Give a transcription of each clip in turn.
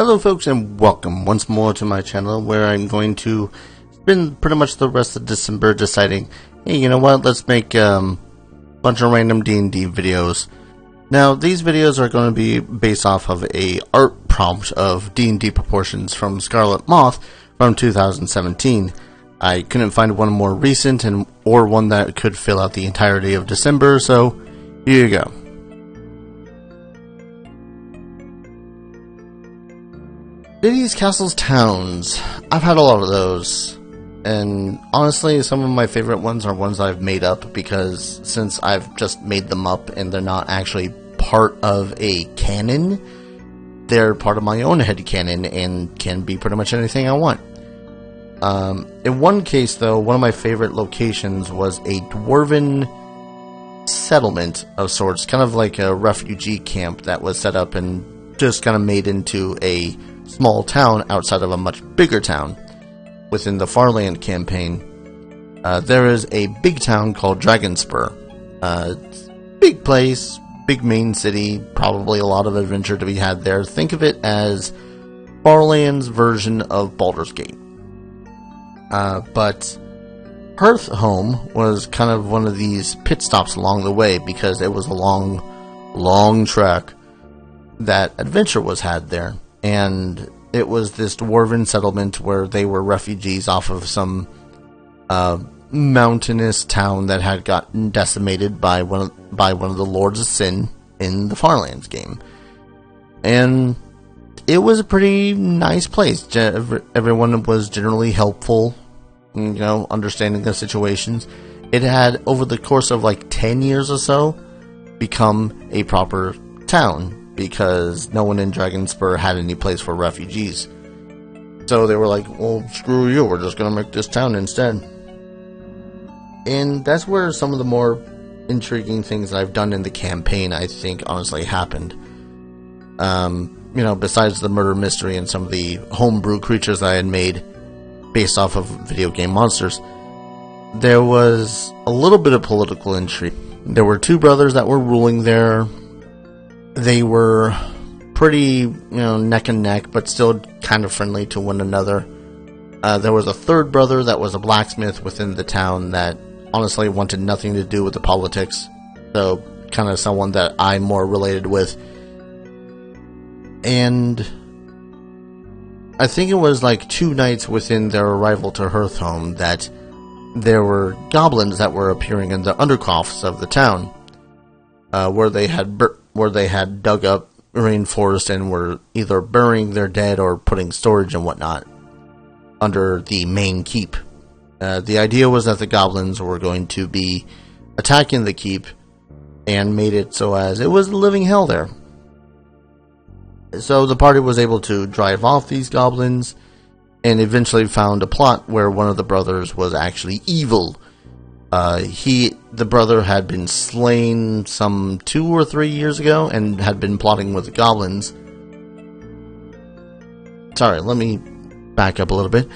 Hello folks, and welcome once more to my channel, where I'm going to spend pretty much the rest of December deciding, hey, you know what, let's make a bunch of random D&D videos. Now, these videos are going to be based off of a art prompt of D&D proportions from Scarlet Moth from 2017. I couldn't find one more recent or one that could fill out the entirety of December, so here you go. Cities, castles, towns. I've had a lot of those, and honestly some of my favorite ones are ones I've made up, because since I've just made them up and they're not actually part of a canon, they're part of my own headcanon and can be pretty much anything I want. In one case though, one of my favorite locations was a dwarven settlement of sorts, kind of like a refugee camp that was set up and just kind of made into a small town outside of a much bigger town within the Farland campaign. There is a big town called Dragonspur. Big place, big main city, probably a lot of adventure to be had there. Think of it as Farland's version of Baldur's Gate. But Hearthhome was kind of one of these pit stops along the way, because it was a long trek that adventure was had there. And it was this dwarven settlement where they were refugees off of some mountainous town that had gotten decimated by one of the Lords of Sin in the Farlands game. And it was a pretty nice place. Everyone was generally helpful, you know, understanding the situations. It had, over the course of like 10 years or so, become a proper town, because no one in Dragonspur had any place for refugees. So they were like, well, screw you, we're just going to make this town instead. And that's where some of the more intriguing things that I've done in the campaign, I think, honestly happened. You know, besides the murder mystery and some of the homebrew creatures I had made based off of video game monsters, there was a little bit of political intrigue. There were two brothers that were ruling there. They were pretty, neck and neck, but still kind of friendly to one another. There was a third brother that was a blacksmith within the town that honestly wanted nothing to do with the politics. So, kind of someone that I'm more related with. And I think it was like 2 nights within their arrival to Hearthhome that there were goblins that were appearing in the undercrofts of the town, where they had dug up rainforest and were either burying their dead or putting storage and whatnot under the main keep. The idea was that the goblins were going to be attacking the keep, and made it so as it was a living hell there. So the party was able to drive off these goblins, and eventually found a plot where one of the brothers was actually evil. The brother had been slain some 2 or 3 years ago and had been plotting with the goblins. Sorry, let me back up a little bit.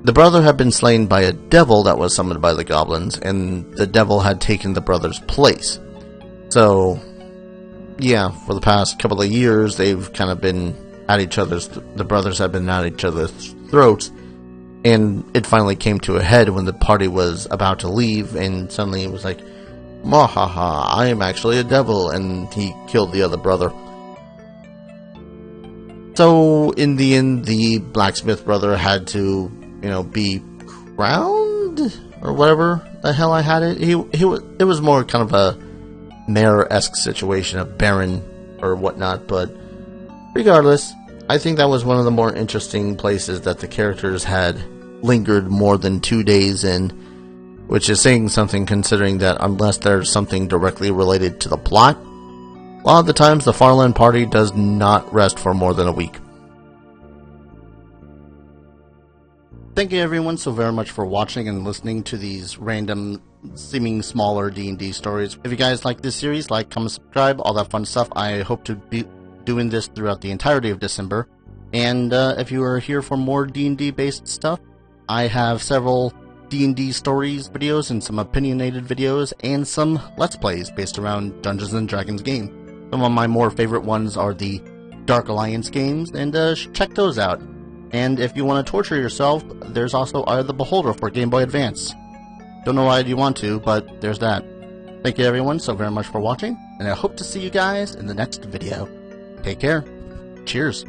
The brother had been slain by a devil that was summoned by the goblins, and the devil had taken the brother's place. So, yeah, for the past couple of years, they've kind of been at the brothers have been at each other's throats. And it finally came to a head when the party was about to leave, and suddenly it was like, "Mahaha, I am actually a devil," and he killed the other brother. So, in the end, the blacksmith brother had to, be crowned, or whatever the hell I had it. It was more kind of a mayor-esque situation, a baron, or whatnot, but regardless, I think that was one of the more interesting places that the characters had lingered more than 2 days in, which is saying something, considering that unless there's something directly related to the plot, a lot of the times the Farland party does not rest for more than a week. Thank you everyone so very much for watching and listening to these random, seeming smaller D&D stories. If you guys like this series, like, comment, subscribe, all that fun stuff. I hope to be doing this throughout the entirety of December. And if you are here for more D&D based stuff, I have several D&D stories videos and some opinionated videos and some Let's Plays based around Dungeons & Dragons game. Some of my more favorite ones are the Dark Alliance games, and check those out. And if you want to torture yourself, there's also Eye of the Beholder for Game Boy Advance. Don't know why you want to, but there's that. Thank you everyone so very much for watching, and I hope to see you guys in the next video. Take care. Cheers.